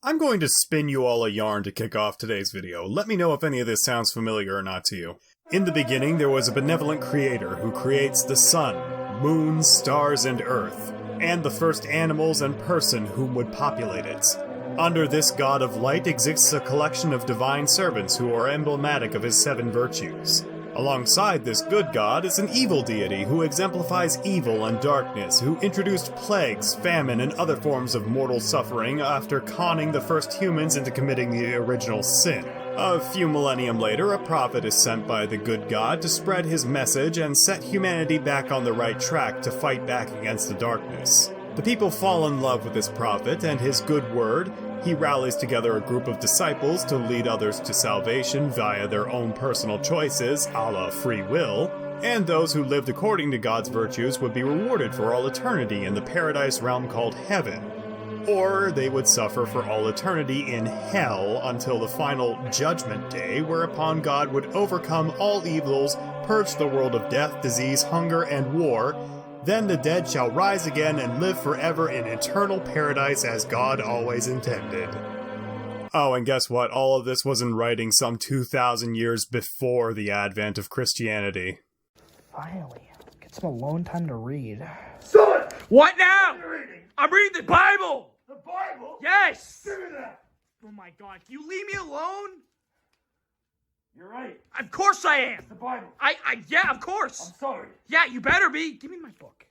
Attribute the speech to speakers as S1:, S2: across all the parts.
S1: I'm going to spin you all a yarn to kick off today's video. Let me know if any of this sounds familiar or not to you. In the beginning, there was a benevolent creator who creates the sun, moon, stars, and earth, and the first animals and person whom would populate it. Under this god of light exists a collection of divine servants who are emblematic of his 7 virtues. Alongside this good god is an evil deity who exemplifies evil and darkness, who introduced plagues, famine, and other forms of mortal suffering after conning the first humans into committing the original sin. A few millennium later, a prophet is sent by the good god to spread his message and set humanity back on the right track to fight back against the darkness. The people fall in love with this prophet and his good word. He rallies together a group of disciples to lead others to salvation via their own personal choices, a la free will, and those who lived according to God's virtues would be rewarded for all eternity in the paradise realm called heaven. Or they would suffer for all eternity in hell until the final judgment day, whereupon God would overcome all evils, purge the world of death, disease, hunger, and war. Then the dead shall rise again and live forever in eternal paradise as God always intended. Oh, and guess what? All of this was in writing some 2,000 years before the advent of Christianity.
S2: Finally, get some alone time to read.
S3: Son!
S4: What now?
S3: What are you reading?
S4: I'm reading the Bible!
S3: The Bible?
S4: Yes!
S3: Give me that!
S4: Oh my god, can you leave me alone?
S3: You're right.
S4: Of course I am!
S3: The Bible.
S4: Yeah, of course!
S3: I'm sorry.
S4: Yeah, you better be! Give me my book.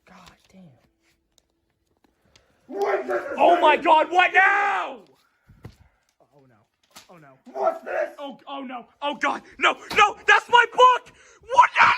S2: God damn.
S3: What does this
S4: Oh
S3: say?
S4: my god, what now? Oh no. Oh no.
S3: What's this?
S4: Oh no. Oh god. No, that's my book! What now?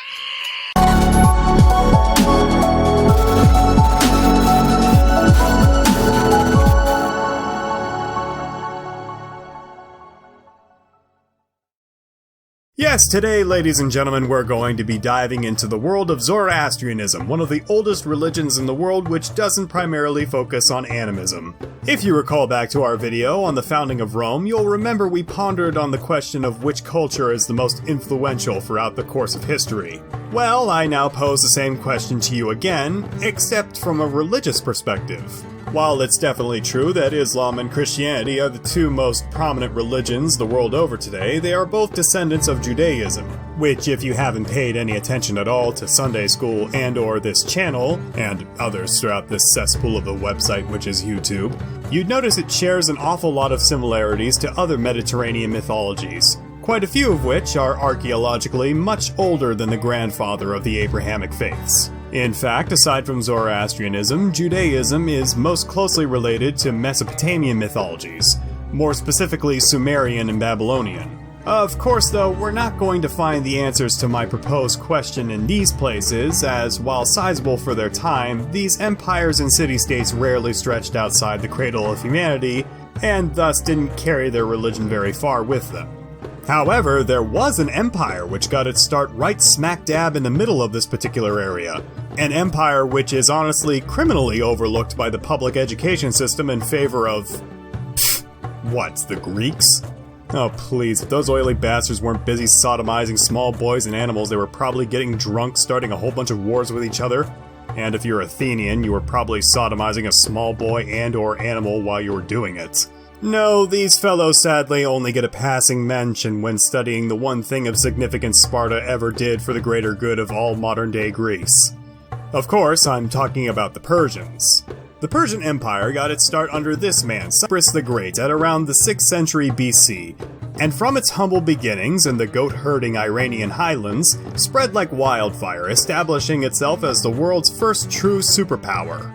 S1: Yes, today, ladies and gentlemen, we're going to be diving into the world of Zoroastrianism, one of the oldest religions in the world which doesn't primarily focus on animism. If you recall back to our video on the founding of Rome, you'll remember we pondered on the question of which culture is the most influential throughout the course of history. Well, I now pose the same question to you again, except from a religious perspective. While it's definitely true that Islam and Christianity are the 2 most prominent religions the world over today, they are both descendants of Judaism, which, if you haven't paid any attention at all to Sunday school and/or this channel, and others throughout this cesspool of a website which is YouTube, you'd notice it shares an awful lot of similarities to other Mediterranean mythologies, quite a few of which are archaeologically much older than the grandfather of the Abrahamic faiths. In fact, aside from Zoroastrianism, Judaism is most closely related to Mesopotamian mythologies, more specifically Sumerian and Babylonian. Of course, though, we're not going to find the answers to my proposed question in these places, as while sizable for their time, these empires and city-states rarely stretched outside the cradle of humanity, and thus didn't carry their religion very far with them. However, there was an empire which got its start right smack dab in the middle of this particular area. An empire which is honestly criminally overlooked by the public education system in favor of... what, the Greeks? Oh please, if those oily bastards weren't busy sodomizing small boys and animals, they were probably getting drunk, starting a whole bunch of wars with each other. And if you're Athenian, you were probably sodomizing a small boy and/or animal while you were doing it. No, these fellows sadly only get a passing mention when studying the one thing of significance Sparta ever did for the greater good of all modern-day Greece. Of course, I'm talking about the Persians. The Persian Empire got its start under this man, Cyrus the Great, at around the 6th century BC, and from its humble beginnings in the goat-herding Iranian highlands, spread like wildfire, establishing itself as the world's first true superpower.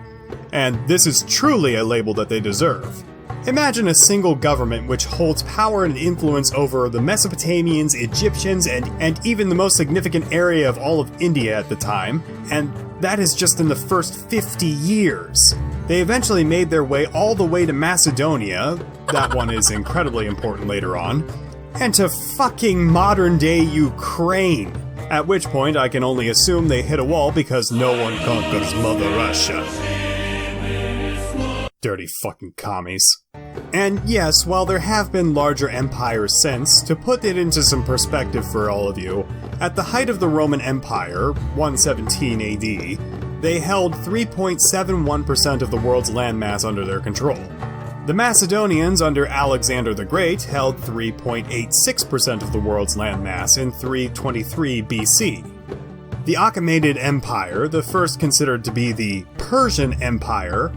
S1: And this is truly a label that they deserve. Imagine a single government which holds power and influence over the Mesopotamians, Egyptians, and even the most significant area of all of India at the time, and that is just in the first 50 years. They eventually made their way all the way to Macedonia, that one is incredibly important later on, and to fucking modern-day Ukraine. At which point I can only assume they hit a wall because no one conquers Mother Russia. Dirty fucking commies. And yes, while there have been larger empires since, to put it into some perspective for all of you, at the height of the Roman Empire, 117 AD, they held 3.71% of the world's landmass under their control. The Macedonians under Alexander the Great held 3.86% of the world's landmass in 323 BC. The Achaemenid Empire, the first considered to be the Persian Empire,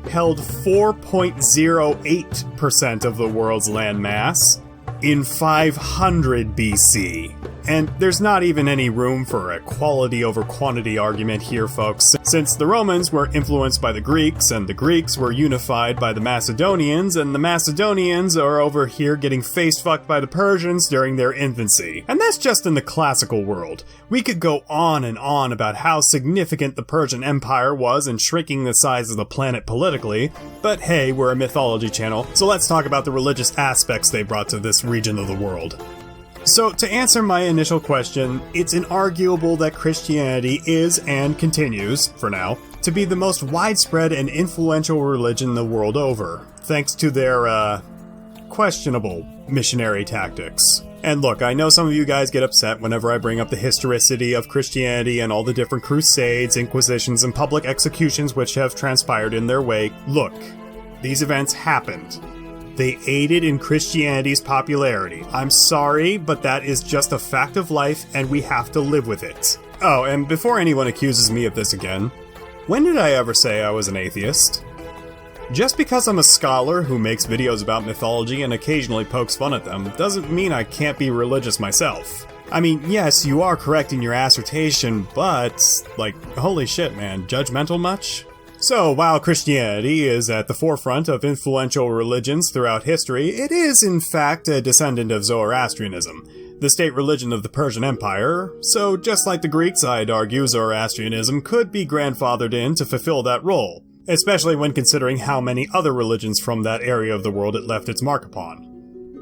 S1: held 4.08% of the world's landmass in 500 BC. And there's not even any room for a quality over quantity argument here, folks, since the Romans were influenced by the Greeks, and the Greeks were unified by the Macedonians, and the Macedonians are over here getting face-fucked by the Persians during their infancy. And that's just in the classical world. We could go on and on about how significant the Persian Empire was in shrinking the size of the planet politically, but hey, we're a mythology channel, so let's talk about the religious aspects they brought to this region of the world. So, to answer my initial question, it's inarguable that Christianity is, and continues, for now, to be the most widespread and influential religion the world over, thanks to their, questionable missionary tactics. And look, I know some of you guys get upset whenever I bring up the historicity of Christianity and all the different crusades, inquisitions, and public executions which have transpired in their wake. Look, these events happened. They aided in Christianity's popularity. I'm sorry, but that is just a fact of life, and we have to live with it. Oh, and before anyone accuses me of this again, when did I ever say I was an atheist? Just because I'm a scholar who makes videos about mythology and occasionally pokes fun at them, doesn't mean I can't be religious myself. I mean, yes, you are correct in your assertion, but, like, holy shit, man, judgmental much? So, while Christianity is at the forefront of influential religions throughout history, it is in fact a descendant of Zoroastrianism, the state religion of the Persian Empire, so just like the Greeks, I'd argue Zoroastrianism could be grandfathered in to fulfill that role, especially when considering how many other religions from that area of the world it left its mark upon.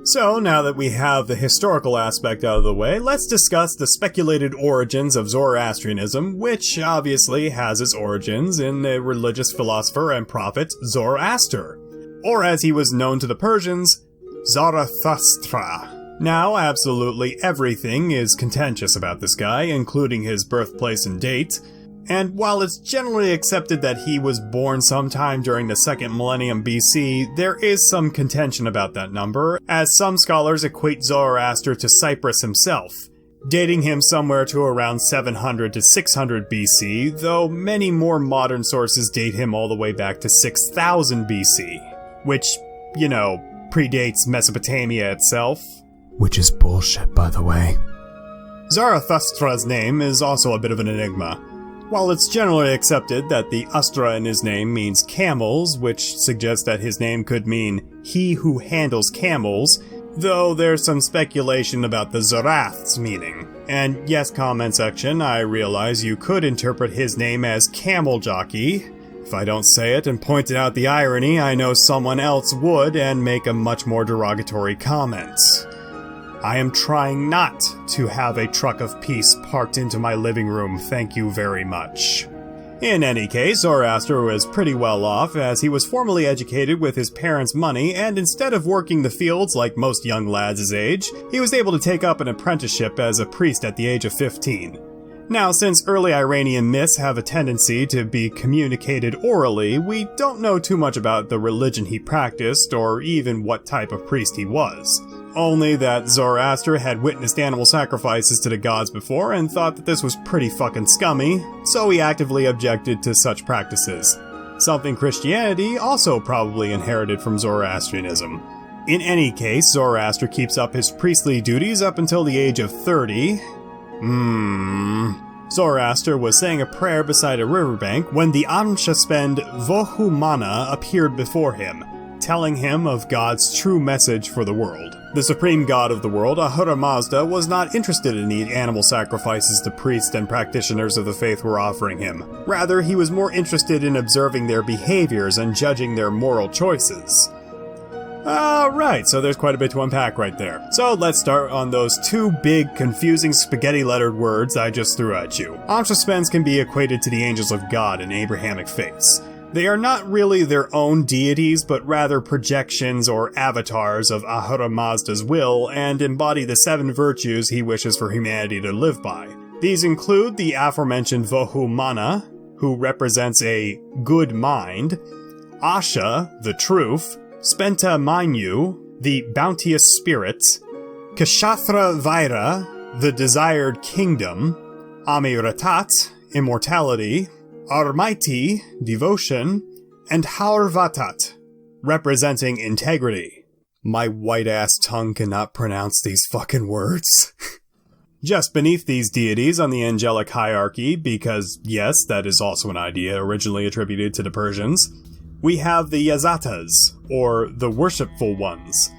S1: So, now that we have the historical aspect out of the way, let's discuss the speculated origins of Zoroastrianism, which obviously has its origins in the religious philosopher and prophet Zoroaster, or as he was known to the Persians, Zarathustra. Now, absolutely everything is contentious about this guy, including his birthplace and date. And while it's generally accepted that he was born sometime during the 2nd millennium BC, there is some contention about that number, as some scholars equate Zoroaster to Cyprus himself, dating him somewhere to around 700 to 600 BC, though many more modern sources date him all the way back to 6000 BC, which, you know, predates Mesopotamia itself. Which is bullshit, by the way. Zarathustra's name is also a bit of an enigma. While it's generally accepted that the Astra in his name means camels, which suggests that his name could mean he who handles camels, though there's some speculation about the Zorath's meaning. And yes, comment section, I realize you could interpret his name as camel jockey. If I don't say it and point out the irony, I know someone else would and make a much more derogatory comment. I am trying not to have a truck of peace parked into my living room, thank you very much. In any case, Zoroaster was pretty well off, as he was formally educated with his parents' money, and instead of working the fields like most young lads his age, he was able to take up an apprenticeship as a priest at the age of 15. Now, since early Iranian myths have a tendency to be communicated orally, we don't know too much about the religion he practiced, or even what type of priest he was. Only that Zoroaster had witnessed animal sacrifices to the gods before and thought that this was pretty fucking scummy, so he actively objected to such practices. Something Christianity also probably inherited from Zoroastrianism. In any case, Zoroaster keeps up his priestly duties up until the age of 30. Zoroaster was saying a prayer beside a riverbank when the Amshaspend Vohumana appeared before him, telling him of God's true message for the world. The supreme god of the world, Ahura Mazda, was not interested in the animal sacrifices the priests and practitioners of the faith were offering him. Rather, he was more interested in observing their behaviors and judging their moral choices. Alright, so there's quite a bit to unpack right there. So let's start on those two big, confusing spaghetti-lettered words I just threw at you. Amshaspends can be equated to the angels of God in Abrahamic faiths. They are not really their own deities, but rather projections or avatars of Ahura Mazda's will, and embody the 7 virtues he wishes for humanity to live by. These include the aforementioned Vohumana, who represents a good mind, Asha, the truth, Spenta Manyu, the bounteous spirit, Kshatra Vaira, the desired kingdom, Amiratat, immortality, Armaiti, devotion, and Haurvatat, representing integrity. My white-ass tongue cannot pronounce these fucking words. Just beneath these deities on the angelic hierarchy, because yes, that is also an idea originally attributed to the Persians, we have the Yazatas, or the worshipful ones.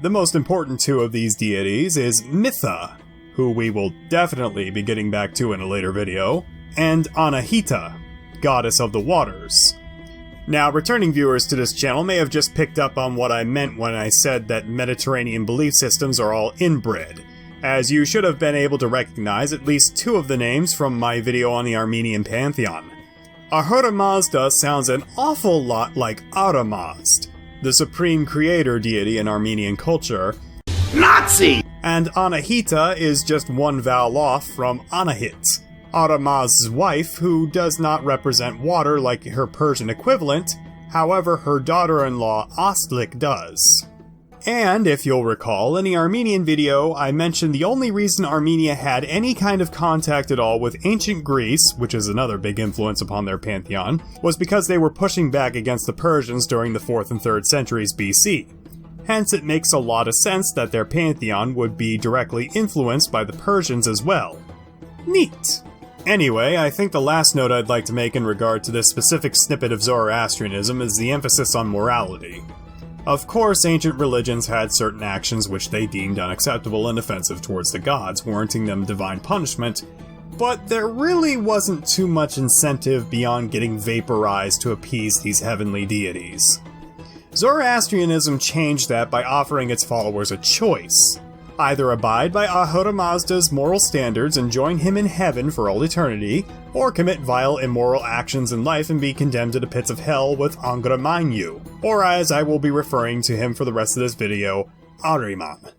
S1: The most important two of these deities is Mitha, who we will definitely be getting back to in a later video, and Anahit, goddess of the waters. Now, returning viewers to this channel may have just picked up on what I meant when I said that Mediterranean belief systems are all inbred, as you should have been able to recognize at least two of the names from my video on the Armenian pantheon. Ahura Mazda sounds an awful lot like Aramazd, the supreme creator deity in Armenian culture,
S4: Nazi!
S1: And Anahita is just one vowel off from Anahit, Aramazd's wife, who does not represent water like her Persian equivalent, however her daughter-in-law Ostlik does. And if you'll recall, in the Armenian video, I mentioned the only reason Armenia had any kind of contact at all with ancient Greece, which is another big influence upon their pantheon, was because they were pushing back against the Persians during the 4th and 3rd centuries BC. Hence, it makes a lot of sense that their pantheon would be directly influenced by the Persians as well. Neat! Anyway, I think the last note I'd like to make in regard to this specific snippet of Zoroastrianism is the emphasis on morality. Of course, ancient religions had certain actions which they deemed unacceptable and offensive towards the gods, warranting them divine punishment, but there really wasn't too much incentive beyond getting vaporized to appease these heavenly deities. Zoroastrianism changed that by offering its followers a choice. Either abide by Ahura Mazda's moral standards and join him in heaven for all eternity, or commit vile immoral actions in life and be condemned to the pits of hell with Angra Mainyu, or as I will be referring to him for the rest of this video, Ahriman.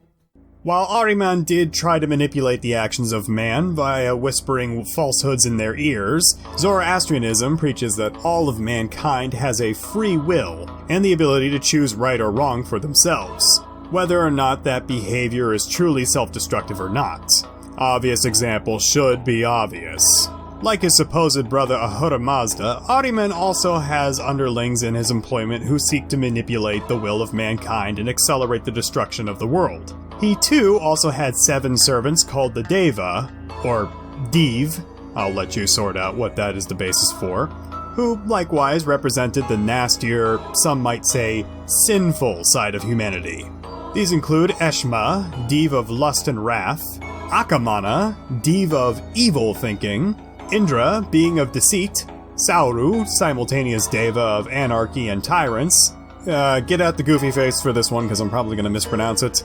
S1: While Ahriman did try to manipulate the actions of man via whispering falsehoods in their ears, Zoroastrianism preaches that all of mankind has a free will and the ability to choose right or wrong for themselves, whether or not that behavior is truly self-destructive or not. Obvious example should be obvious. Like his supposed brother Ahura Mazda, Ahriman also has underlings in his employment who seek to manipulate the will of mankind and accelerate the destruction of the world. He too also had 7 servants called the Deva, or Div, I'll let you sort out what that is the basis for, who likewise represented the nastier, some might say, sinful side of humanity. These include Eshma, Div of lust and wrath, Akamana, Div of evil thinking, Indra, being of deceit, Sauru, simultaneous Deva of anarchy and tyrants, get out the goofy face for this one because I'm probably going to mispronounce it,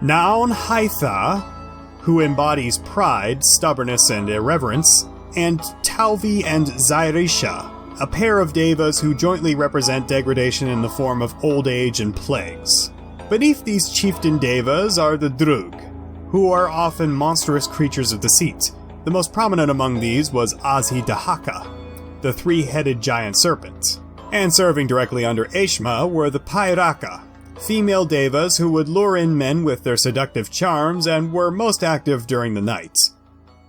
S1: Naon Haitha, who embodies pride, stubbornness, and irreverence, and Tauvi and Zairisha, a pair of Devas who jointly represent degradation in the form of old age and plagues. Beneath these chieftain Devas are the Drug, who are often monstrous creatures of deceit. The most prominent among these was Azhi Dahaka, the 3-headed giant serpent. And serving directly under Eshma were the Pairaka, female Devas who would lure in men with their seductive charms and were most active during the night.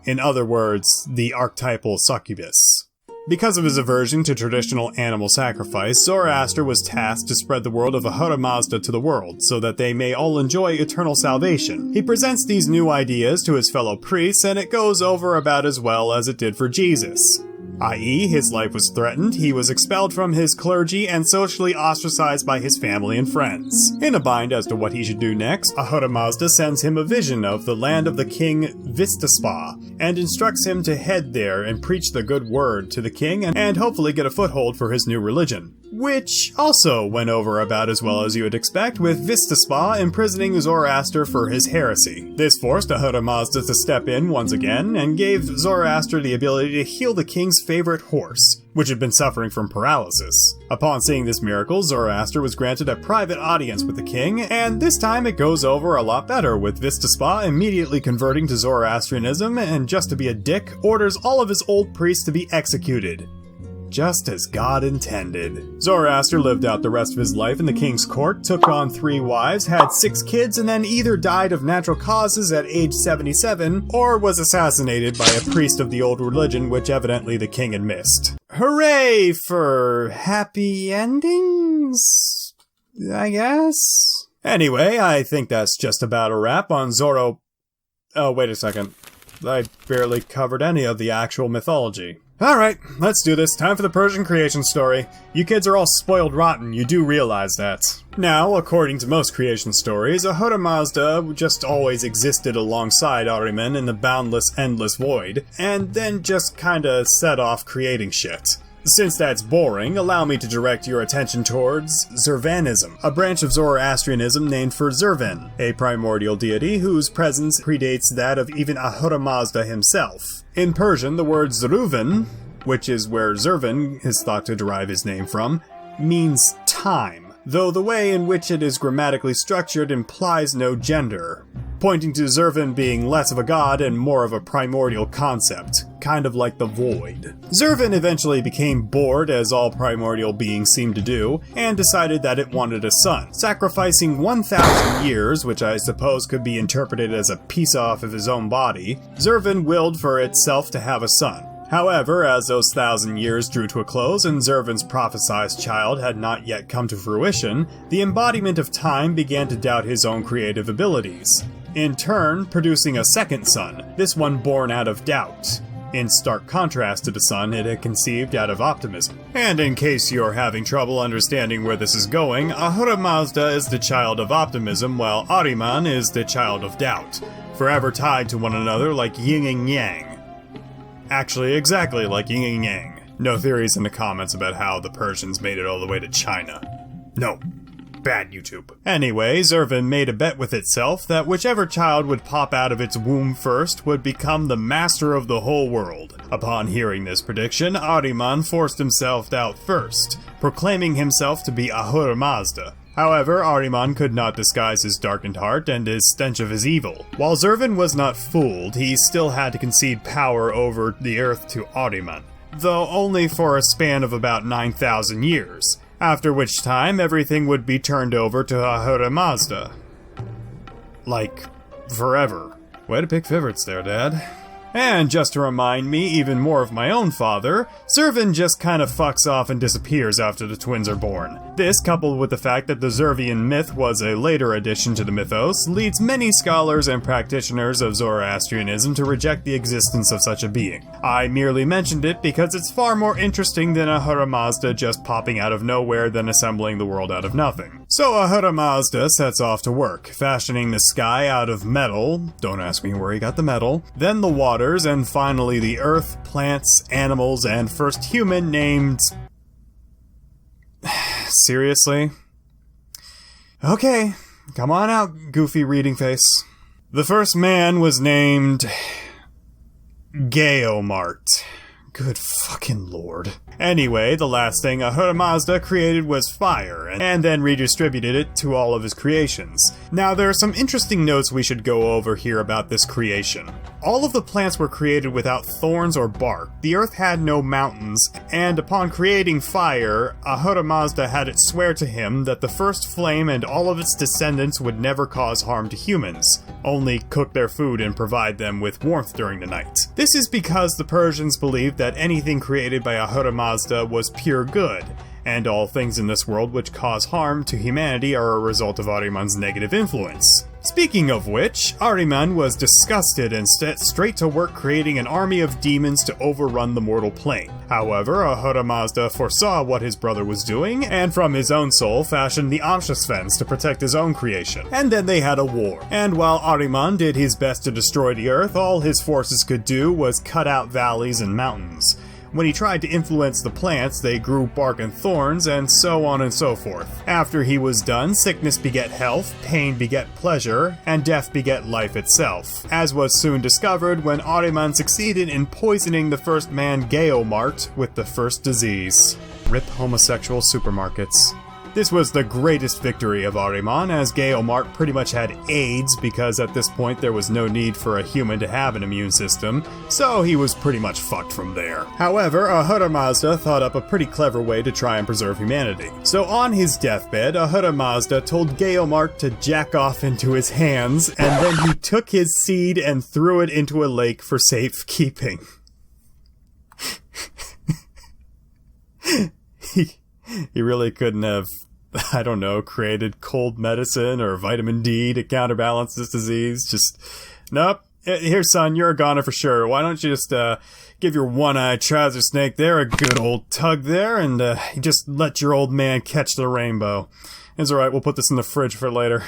S1: In other words, the archetypal succubus. Because of his aversion to traditional animal sacrifice, Zoroaster was tasked to spread the world of Ahura Mazda to the world, so that they may all enjoy eternal salvation. He presents these new ideas to his fellow priests, and it goes over about as well as it did for Jesus. I.e., his life was threatened, he was expelled from his clergy, and socially ostracized by his family and friends. In a bind as to what he should do next, Ahura Mazda sends him a vision of the land of the king Vistaspa, and instructs him to head there and preach the good word to the king and hopefully get a foothold for his new religion. Which also went over about as well as you would expect, with Vistaspa imprisoning Zoroaster for his heresy. This forced Ahura Mazda to step in once again, and gave Zoroaster the ability to heal the king's favorite horse, which had been suffering from paralysis. Upon seeing this miracle, Zoroaster was granted a private audience with the king, and this time it goes over a lot better, with Vistaspa immediately converting to Zoroastrianism and, just to be a dick, orders all of his old priests to be executed. just as God intended. Zoroaster lived out the rest of his life in the king's court, took on 3 wives, had 6 kids, and then either died of natural causes at age 77, or was assassinated by a priest of the old religion, which evidently the king had missed. Hooray for happy endings, I guess? Anyway, I think that's just about a wrap on Zoro... Oh, wait a second. I barely covered any of the actual mythology. Alright, let's do this. Time for the Persian creation story. You kids are all spoiled rotten, you do realize that. Now, according to most creation stories, Ahura Mazda just always existed alongside Ahriman in the boundless, endless void, and then just kinda set off creating shit. Since that's boring, allow me to direct your attention towards Zurvanism, a branch of Zoroastrianism named for Zurvan, a primordial deity whose presence predates that of even Ahura Mazda himself. In Persian, the word Zruvan, which is where Zurvan is thought to derive his name from, means time, though the way in which it is grammatically structured implies no gender, pointing to Zurvan being less of a god and more of a primordial concept, kind of like the void. Zurvan eventually became bored, as all primordial beings seem to do, and decided that it wanted a son. Sacrificing 1,000 years, which I suppose could be interpreted as a piece off of his own body, Zurvan willed for itself to have a son. However, as those 1,000 years drew to a close and Zurvan's prophesized child had not yet come to fruition, the embodiment of time began to doubt his own creative abilities, in turn producing a second son, this one born out of doubt, in stark contrast to the son it had conceived out of optimism. And in case you're having trouble understanding where this is going, Ahura Mazda is the child of optimism, while Ahriman is the child of doubt, forever tied to one another like yin and yang. Actually, exactly like yin and yang. No theories in the comments about how the Persians made it all the way to China. No. Bad YouTube. Anyway, Zurvan made a bet with itself that whichever child would pop out of its womb first would become the master of the whole world. Upon hearing this prediction, Ahriman forced himself out first, proclaiming himself to be Ahura Mazda. However, Ahriman could not disguise his darkened heart and his stench of his evil. While Zurvan was not fooled, he still had to concede power over the earth to Ahriman, though only for a span of about 9,000 years, after which time everything would be turned over to Ahura Mazda. Like, forever. Way to pick favorites there, Dad. And just to remind me even more of my own father, Zurvan just kind of fucks off and disappears after the twins are born. This, coupled with the fact that the Zurvian myth was a later addition to the mythos, leads many scholars and practitioners of Zoroastrianism to reject the existence of such a being. I merely mentioned it because it's far more interesting than Ahura Mazda just popping out of nowhere than assembling the world out of nothing. So Ahura Mazda sets off to work, fashioning the sky out of metal, don't ask me where he got the metal, then the waters, and finally the earth, plants, animals, and first human named... Seriously? Okay, come on out, goofy reading face. The first man was named... Geomart. Good fucking lord. Anyway, the last thing Ahura Mazda created was fire, and then redistributed it to all of his creations. Now, there are some interesting notes we should go over here about this creation. All of the plants were created without thorns or bark. The earth had no mountains, and upon creating fire, Ahura Mazda had it swear to him that the first flame and all of its descendants would never cause harm to humans, only cook their food and provide them with warmth during the night. This is because the Persians believed that anything created by Ahura Mazda was pure good, and all things in this world which cause harm to humanity are a result of Ahriman's negative influence. Speaking of which, Ahriman was disgusted and set straight to work creating an army of demons to overrun the mortal plane. However, Ahura Mazda foresaw what his brother was doing, and from his own soul fashioned the Amshasvens to protect his own creation. And then they had a war. And while Ahriman did his best to destroy the earth, all his forces could do was cut out valleys and mountains. When he tried to influence the plants, they grew bark and thorns, and so on and so forth. After he was done, sickness beget health, pain beget pleasure, and death beget life itself, as was soon discovered when Ahriman succeeded in poisoning the first man Geomart with the first disease. Rip homosexual supermarkets. This was the greatest victory of Ahriman, as Geomart pretty much had AIDS because at this point there was no need for a human to have an immune system, so he was pretty much fucked from there. However, Ahura Mazda thought up a pretty clever way to try and preserve humanity. So on his deathbed, Ahura Mazda told Geomart to jack off into his hands, and then he took his seed and threw it into a lake for safekeeping. He really couldn't have, I don't know, created cold medicine or vitamin D to counterbalance this disease. Just, nope. Here, son, you're a goner for sure. Why don't you just give your one-eyed trouser snake there a good old tug there, and just let your old man catch the rainbow. It's alright, we'll put this in the fridge for later.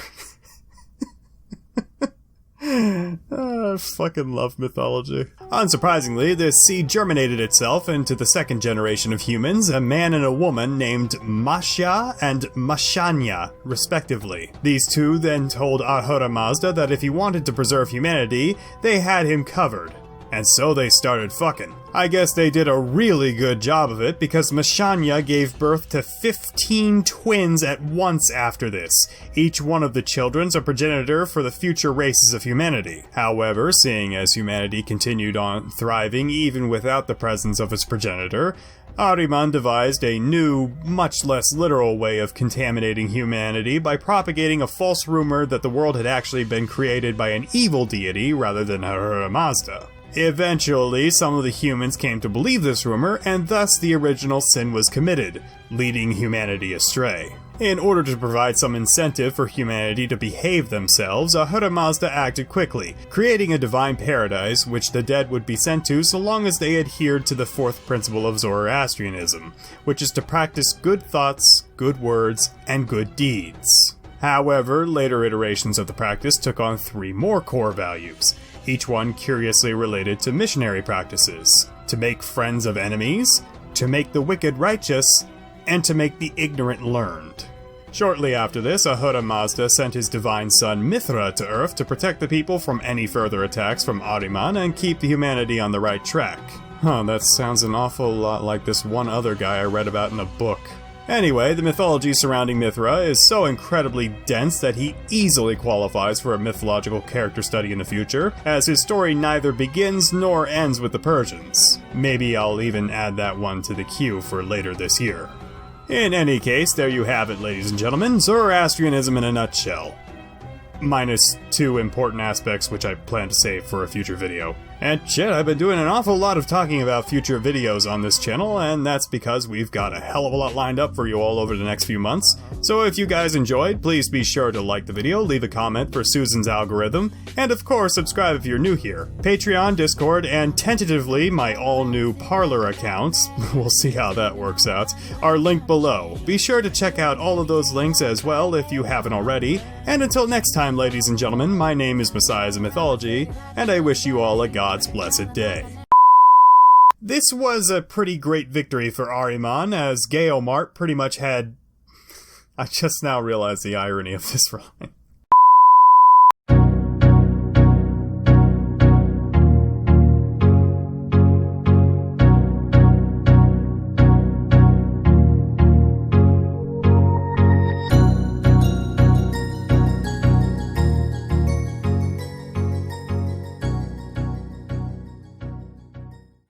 S1: I fucking love mythology. Unsurprisingly, this seed germinated itself into the second generation of humans, a man and a woman named Masha and Mashanya, respectively. These two then told Ahura Mazda that if he wanted to preserve humanity, they had him covered. And so they started fucking. I guess they did a really good job of it because Mashanya gave birth to 15 twins at once after this. Each one of the children's a progenitor for the future races of humanity. However, seeing as humanity continued on thriving even without the presence of its progenitor, Ahriman devised a new, much less literal way of contaminating humanity by propagating a false rumor that the world had actually been created by an evil deity rather than Ahura Mazda. Eventually, some of the humans came to believe this rumor, and thus the original sin was committed, leading humanity astray. In order to provide some incentive for humanity to behave themselves, Ahura Mazda acted quickly, creating a divine paradise which the dead would be sent to so long as they adhered to the fourth principle of Zoroastrianism, which is to practice good thoughts, good words, and good deeds. However, later iterations of the practice took on 3 more core values, each one curiously related to missionary practices: to make friends of enemies, to make the wicked righteous, and to make the ignorant learned. Shortly after this, Ahura Mazda sent his divine son Mitha to Earth to protect the people from any further attacks from Ahriman and keep humanity on the right track. That sounds an awful lot like this one other guy I read about in a book. Anyway, the mythology surrounding Mithra is so incredibly dense that he easily qualifies for a mythological character study in the future, as his story neither begins nor ends with the Persians. Maybe I'll even add that one to the queue for later this year. In any case, there you have it, ladies and gentlemen, Zoroastrianism in a nutshell. Minus 2 important aspects which I plan to save for a future video. And shit, I've been doing an awful lot of talking about future videos on this channel, and that's because we've got a hell of a lot lined up for you all over the next few months. So if you guys enjoyed, please be sure to like the video, leave a comment for Susan's algorithm, and of course subscribe if you're new here. Patreon, Discord, and tentatively my all-new Parler accounts, we'll see how that works out, are linked below. Be sure to check out all of those links as well if you haven't already, and until next time, ladies and gentlemen, my name is Messiahs of Mythology, and I wish you all a God's blessed day. This was a pretty great victory for Ahriman, as Geomart pretty much had... I just now realized the irony of this rhyme.